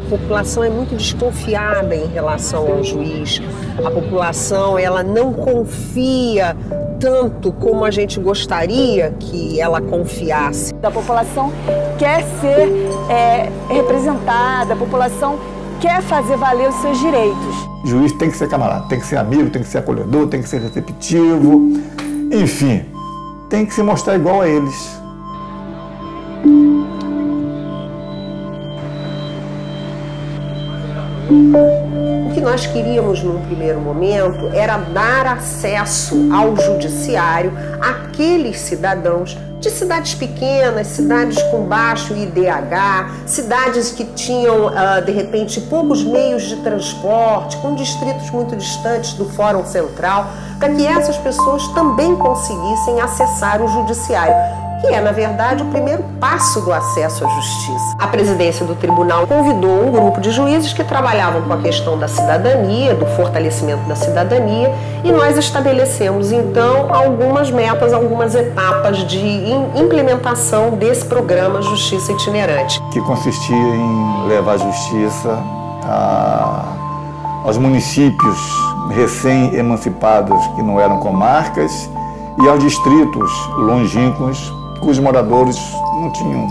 população é muito desconfiada em relação ao juiz. A população, ela não confia tanto como a gente gostaria que ela confiasse. A população quer ser representada, a população quer fazer valer os seus direitos. O juiz tem que ser camarada, tem que ser amigo, tem que ser acolhedor, tem que ser receptivo, enfim, tem que se mostrar igual a eles. O que nós queríamos num primeiro momento era dar acesso ao judiciário àqueles cidadãos de cidades pequenas, cidades com baixo IDH, cidades que tinham, de repente, poucos meios de transporte, com distritos muito distantes do Fórum Central, para que essas pessoas também conseguissem acessar o judiciário, que é, na verdade, o primeiro passo do acesso à justiça. A presidência do tribunal convidou um grupo de juízes que trabalhavam com a questão da cidadania, do fortalecimento da cidadania, e nós estabelecemos, então, algumas metas, algumas etapas de implementação desse programa Justiça Itinerante. Que consistia em levar a justiça aos municípios recém-emancipados que não eram comarcas e aos distritos longínquos cujos moradores não tinham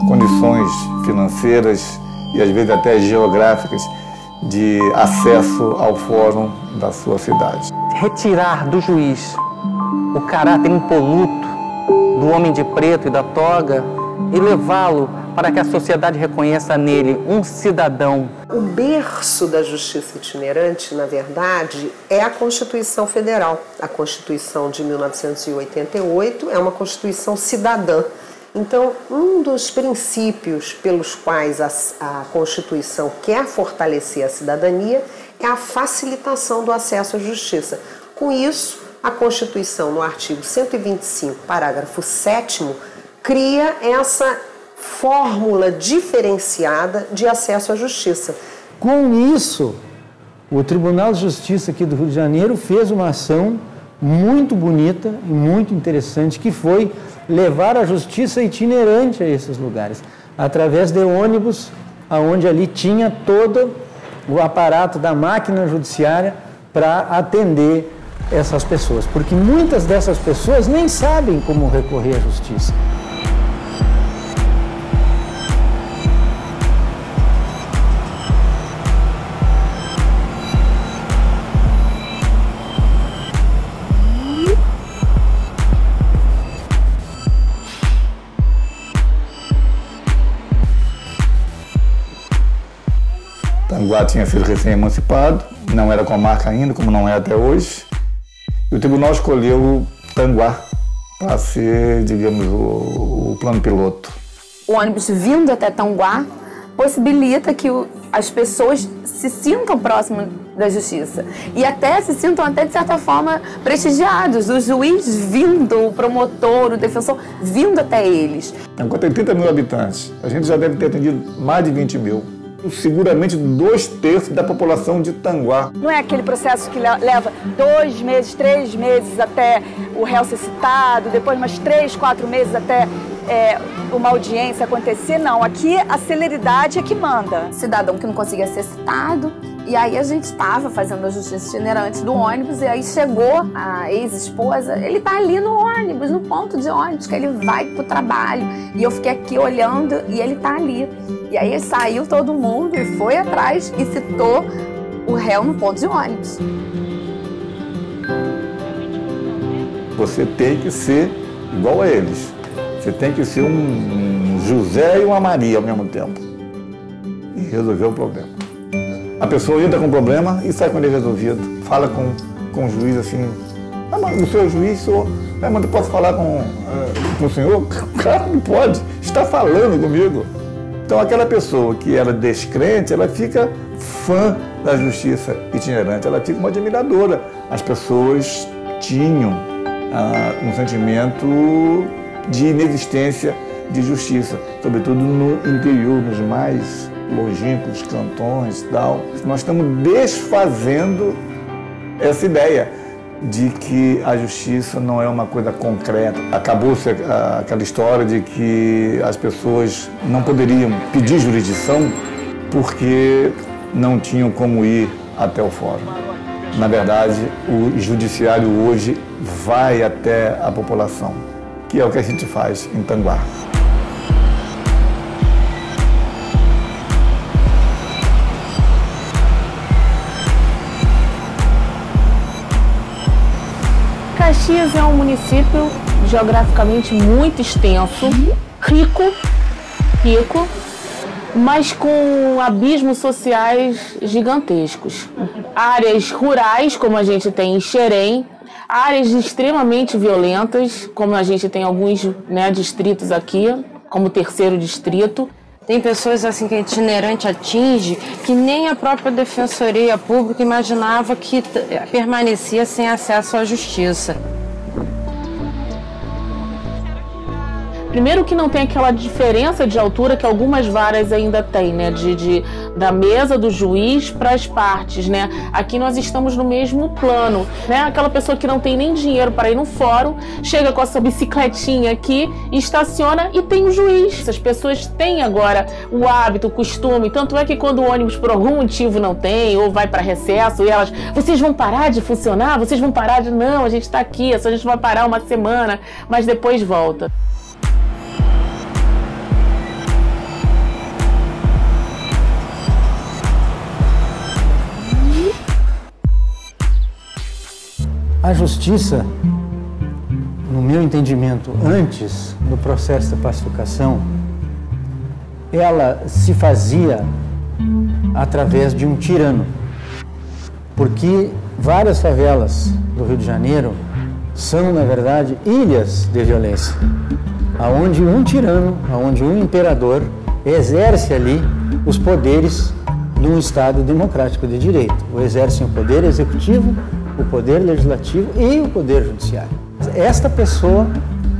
condições financeiras e às vezes até geográficas de acesso ao fórum da sua cidade. Retirar do juiz o caráter impoluto do homem de preto e da toga e levá-lo para que a sociedade reconheça nele um cidadão. O berço da justiça itinerante, na verdade, é a Constituição Federal. A Constituição de 1988 é uma Constituição cidadã. Então, um dos princípios pelos quais a Constituição quer fortalecer a cidadania é a facilitação do acesso à justiça. Com isso, a Constituição, no artigo 125, parágrafo 7º, cria essa fórmula diferenciada de acesso à justiça. Com isso, o Tribunal de Justiça aqui do Rio de Janeiro fez uma ação muito bonita e muito interessante, que foi levar a justiça itinerante a esses lugares, através de ônibus, onde ali tinha todo o aparato da máquina judiciária para atender essas pessoas, porque muitas dessas pessoas nem sabem como recorrer à justiça. Tanguá tinha sido recém-emancipado, não era comarca ainda, como não é até hoje. E o tribunal escolheu Tanguá para ser, digamos, o plano piloto. O ônibus vindo até Tanguá possibilita que as pessoas se sintam próximas da justiça e até se sintam, até de certa forma, prestigiados. O juiz vindo, o promotor, o defensor vindo até eles. Tanguá tem 30 mil habitantes, a gente já deve ter atendido mais de 20 mil. Seguramente 2/3 da população de Tanguá. Não é aquele processo que leva 2 meses, 3 meses até o réu ser citado, depois mais 3, 4 meses até uma audiência acontecer. Não, aqui a celeridade é que manda. Cidadão que não conseguia ser citado, e aí a gente estava fazendo a justiça itinerante do ônibus, e aí chegou a ex-esposa, ele tá ali no ônibus, no ponto de ônibus, que ele vai pro trabalho, e eu fiquei aqui olhando, e ele tá ali. E aí saiu todo mundo e foi atrás e citou o réu no ponto de ônibus. Você tem que ser igual a eles. Você tem que ser um José e uma Maria ao mesmo tempo. E resolver o problema. A pessoa entra com o problema e sai com ele resolvido. Fala com o juiz assim, mas o senhor juiz, senhor, mas eu posso falar com o senhor? Claro que pode, está falando comigo. Então aquela pessoa que era descrente, ela fica fã da justiça itinerante, ela fica uma admiradora. As pessoas tinham um sentimento de inexistência de justiça, sobretudo no interior, nos mais longínquos cantões e tal. Nós estamos desfazendo essa ideia de que a justiça não é uma coisa concreta. Acabou-se aquela história de que as pessoas não poderiam pedir jurisdição porque não tinham como ir até o fórum. Na verdade, o judiciário hoje vai até a população, que é o que a gente faz em Tanguá. Caxias é um município geograficamente muito extenso, rico, mas com abismos sociais gigantescos. Áreas rurais, como a gente tem em Xerém, áreas extremamente violentas, como a gente tem alguns, né, distritos aqui, como o 3º distrito. Tem pessoas assim que a itinerante atinge que nem a própria Defensoria Pública imaginava que permanecia sem acesso à justiça. Primeiro que não tem aquela diferença de altura que algumas varas ainda têm, né? Da mesa do juiz para as partes, né? Aqui nós estamos no mesmo plano, né? Aquela pessoa que não tem nem dinheiro para ir no fórum, chega com essa bicicletinha aqui, estaciona e tem um juiz. Essas pessoas têm agora o hábito, o costume, tanto é que quando o ônibus por algum motivo não tem, ou vai para recesso, e elas, vocês vão parar de funcionar? Vocês vão parar de... Não, a gente está aqui, só a gente vai parar uma semana, mas depois volta. A justiça, no meu entendimento, antes do processo da pacificação, ela se fazia através de um tirano, porque várias favelas do Rio de Janeiro são, na verdade, ilhas de violência, aonde um tirano, aonde um imperador exerce ali os poderes de um Estado democrático de direito. Exercem o poder executivo, o poder legislativo e o poder judiciário. Esta pessoa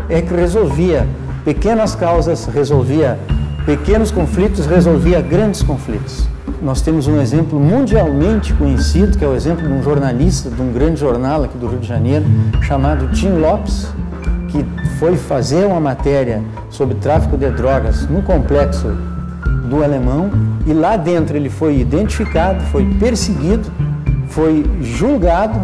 é que resolvia pequenas causas, resolvia pequenos conflitos, resolvia grandes conflitos. Nós temos um exemplo mundialmente conhecido, que é o exemplo de um jornalista de um grande jornal aqui do Rio de Janeiro, chamado Tim Lopes, que foi fazer uma matéria sobre tráfico de drogas no complexo do Alemão, e lá dentro ele foi identificado, foi perseguido, foi julgado,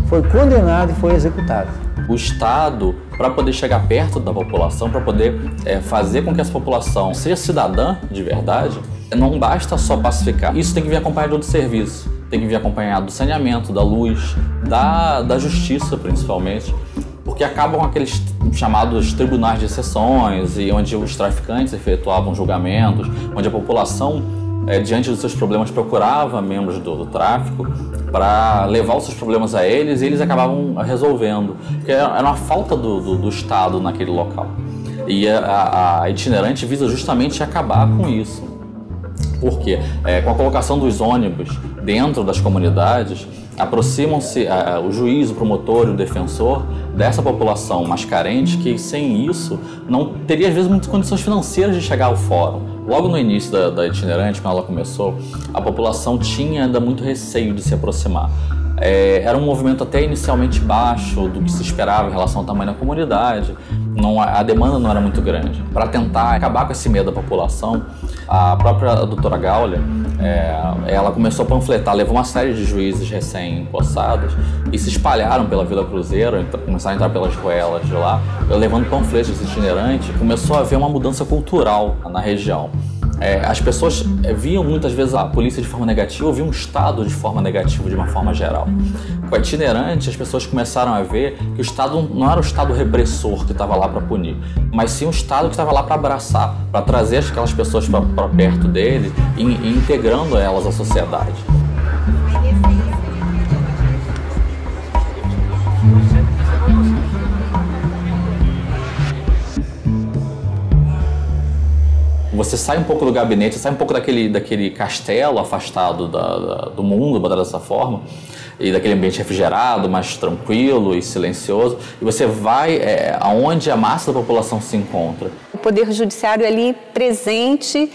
foi condenado e foi executado. O Estado, para poder chegar perto da população, para poder fazer com que essa população seja cidadã de verdade, não basta só pacificar. Isso tem que vir acompanhado do serviço, tem que vir acompanhado do saneamento, da luz, da justiça principalmente, porque acabam aqueles chamados tribunais de exceções, e onde os traficantes efetuavam julgamentos, onde a população, diante dos seus problemas, procurava membros do tráfico para levar os seus problemas a eles, e eles acabavam resolvendo, porque era uma falta do Estado naquele local. E a itinerante visa justamente acabar com isso. Por quê? Com a colocação dos ônibus dentro das comunidades, aproximam-se o juiz, o promotor e o defensor dessa população mais carente, que sem isso não teria às vezes muitas condições financeiras de chegar ao fórum. Logo no início da itinerante, quando ela começou, a população tinha ainda muito receio de se aproximar. Era um movimento até inicialmente baixo do que se esperava em relação ao tamanho da comunidade, a demanda não era muito grande. Para tentar acabar com esse medo da população, a própria doutora Gáulia, ela começou a panfletar, levou uma série de juízes recém-empossados e se espalharam pela Vila Cruzeiro, começaram a entrar pelas ruelas de lá, levando panfletos itinerantes. Começou a haver uma mudança cultural na região. As pessoas viam muitas vezes a polícia de forma negativa, ou viam o Estado de forma negativa, de uma forma geral. Com a itinerante, as pessoas começaram a ver que o Estado não era o Estado repressor que estava lá para punir, mas sim o Estado que estava lá para abraçar, para trazer aquelas pessoas para perto dele e integrando elas à sociedade. Você sai um pouco do gabinete, sai um pouco daquele castelo afastado do mundo, botar dessa forma, e daquele ambiente refrigerado, mais tranquilo e silencioso, e você vai aonde a massa da população se encontra. O Poder Judiciário ali presente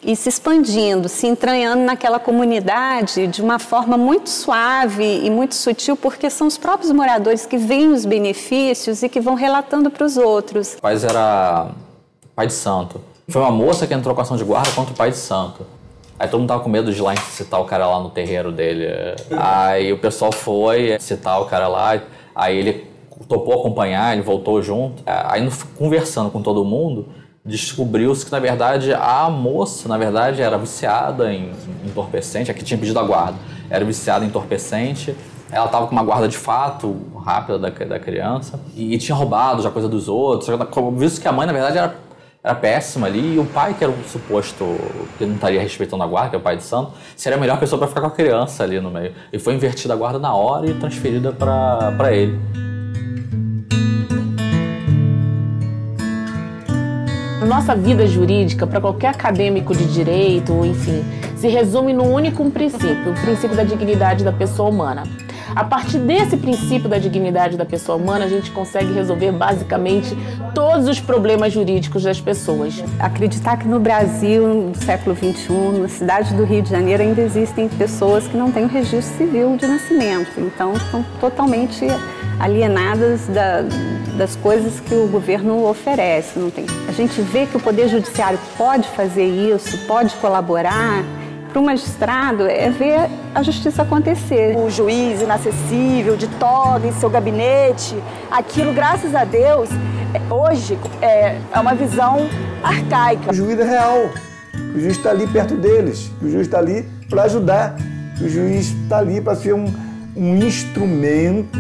e se expandindo, se entranhando naquela comunidade de uma forma muito suave e muito sutil, porque são os próprios moradores que veem os benefícios e que vão relatando para os outros. O pai era pai de santo. Foi uma moça que entrou com ação de guarda contra o pai de santo. Aí todo mundo tava com medo de ir lá citar o cara lá no terreiro dele. Aí o pessoal foi citar o cara lá, aí ele topou acompanhar, ele voltou junto. Aí conversando com todo mundo, descobriu-se que na verdade a moça, na verdade, era viciada em entorpecente, a que tinha pedido a guarda, era viciada em entorpecente. Ela tava com uma guarda de fato rápida da criança e tinha roubado já coisa dos outros, visto que a mãe na verdade era péssima ali, e o pai, que era um suposto que não estaria respeitando a guarda, que é o pai de santo, seria a melhor pessoa para ficar com a criança ali no meio. E foi invertida a guarda na hora e transferida para ele. Nossa vida jurídica, para qualquer acadêmico de direito, enfim, se resume num único princípio, o princípio da dignidade da pessoa humana. A partir desse princípio da dignidade da pessoa humana, a gente consegue resolver basicamente todos os problemas jurídicos das pessoas. Acreditar que no Brasil, no século XXI, na cidade do Rio de Janeiro, ainda existem pessoas que não têm o registro civil de nascimento. Então, estão totalmente alienadas das coisas que o governo oferece. Não tem. A gente vê que o Poder Judiciário pode fazer isso, pode colaborar. Para o magistrado é ver a justiça acontecer. O juiz inacessível, de toga em seu gabinete, aquilo, graças a Deus, hoje é uma visão arcaica. O juiz é real, o juiz está ali perto deles, o juiz está ali para ajudar, o juiz está ali para ser um instrumento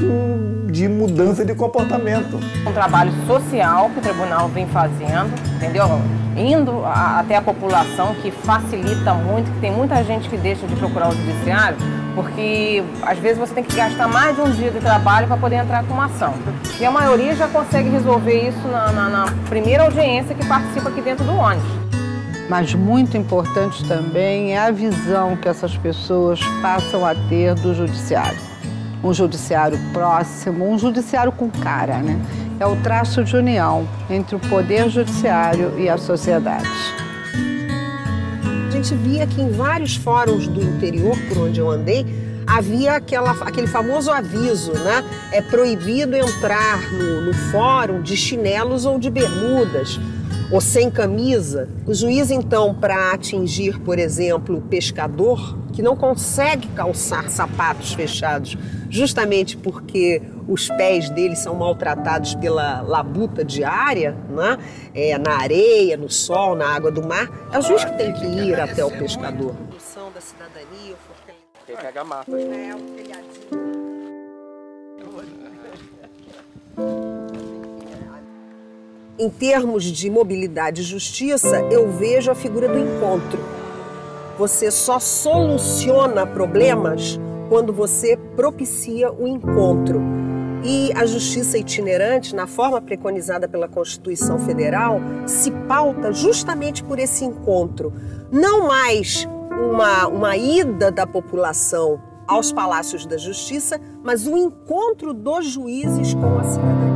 de mudança de comportamento. Um trabalho social que o tribunal vem fazendo, entendeu? Indo até a população, que facilita muito, que tem muita gente que deixa de procurar o judiciário, porque às vezes você tem que gastar mais de um dia de trabalho para poder entrar com uma ação. E a maioria já consegue resolver isso na primeira audiência que participa aqui dentro do ônibus. Mas muito importante também é a visão que essas pessoas passam a ter do judiciário. Um judiciário próximo, um judiciário com cara, né? É o traço de união entre o poder judiciário e a sociedade. A gente via que em vários fóruns do interior, por onde eu andei, havia aquele famoso aviso, né? É proibido entrar no fórum de chinelos ou de bermudas, ou sem camisa. O juiz, então, para atingir, por exemplo, o pescador, que não consegue calçar sapatos fechados, justamente porque os pés dele são maltratados pela labuta diária, né? Na areia, no sol, na água do mar, é o juiz que tem que ir até o pescador. Da cidadania, quem pega a mata. Em termos de mobilidade e justiça, eu vejo a figura do encontro. Você só soluciona problemas quando você propicia o encontro. E a justiça itinerante, na forma preconizada pela Constituição Federal, se pauta justamente por esse encontro. Não mais uma ida da população aos palácios da justiça, mas o encontro dos juízes com a cidadania.